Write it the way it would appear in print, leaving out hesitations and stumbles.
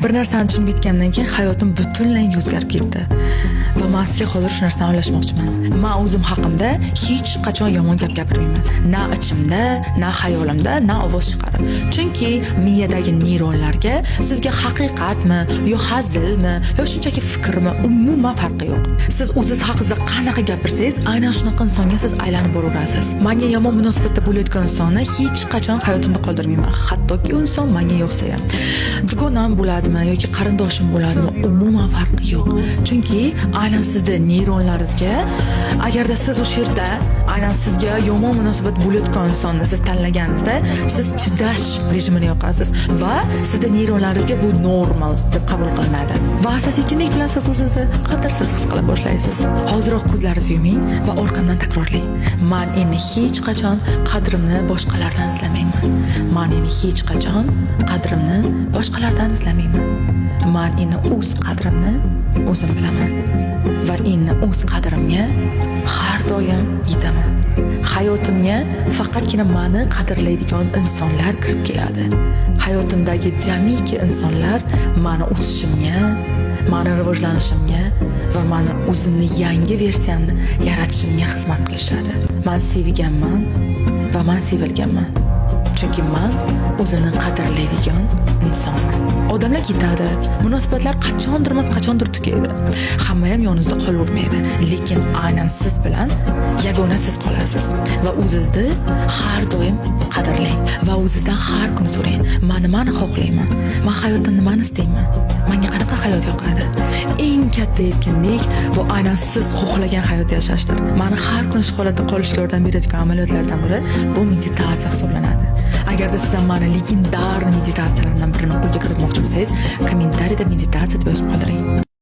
Bir narsani tushunib yetgandan keyin hayotim butunlay o'zgarib ketdi. Va men sizga hozir shu narsani anglashmoqchiman. Men o'zim haqimda hech qachon yomon gap gapirmayman. Na ichimda, na xayolimda, na ovoz chiqarib. Chunki miyadagi neyronlarga sizga haqiqatmi, yo hazilmi, yo shunchaki fikrmi umuman farqi yo'q. Siz o'zingiz haqingizda qanaqa gapirsangiz, aynan shunaqa insonga siz aylanib boraverasiz. Menga yomon munosabatda bo'layotgan insonni hech qachon hayotimda qoldirmayman. Hattoki u inson menga yoqsa ham. Dugonam bo'ladimi yoki qarindoshim bo'ladimi, umuman farqi yo'q. Chunki aynan sizning neyronlaringizga agarda siz o'sha yerda aynan sizga yomon munosabat bo'layotgan insonni siz tanlaganingizda, siz chidash rejimini yoqasiz va sizning neyronlaringizga bu normal deb qabul qilinadi. Va asta-sekinlik bilan siz o'zingizni qadrsiz his qila boshlaysiz. Hoziroq ko'zlaringizni yuming va orqamdan takrorlang. Men endi hech qachon qadrimni boshqalardan izlamayman. Men endi hech qachon qadrimni boshqalardan izlamayman. Men endi o'z qadrimni o'zim bilaman va endi o'z qadrimga har doim yetaman. Hayotimga faqatgina meni qadrlaydigan insonlar kirib keladi. Hayotimdagi jamiki insonlar meni o'sishimga, meni rivojlanishimga va meni o'zimni yangi versiyamni yaratishimga xizmat qilishadi. Men sevganman va men sevilganman. Chunki men o'zini qadrlaydigan insonman. Odamlar ketadi, munosabatlar qachondir tugaydi. Hamma ham yoningizda qolavermaydi, lekin aynan siz bilan yagona siz qolasiz va o'zingizni har doim qadrlang va o'zingizdan har kuni so'rang. Men nimani xohlayman? Men hayotdan nimani istayman? Menga qanaqa hayot yoqadi? Eng katta erkinlik bu aynan siz xohlagan hayot yashashdir. Meni har kuni shu holatda qolishga yordam beradigan amaliyotlardan biri bu meditatsiya hisoblanadi. Agarda siz meni legendar meditatsiyalardan birini qo'lga kiritmoqchi bo'lsangiz, kommentariyada meditatsiya deb yozib qoldiring.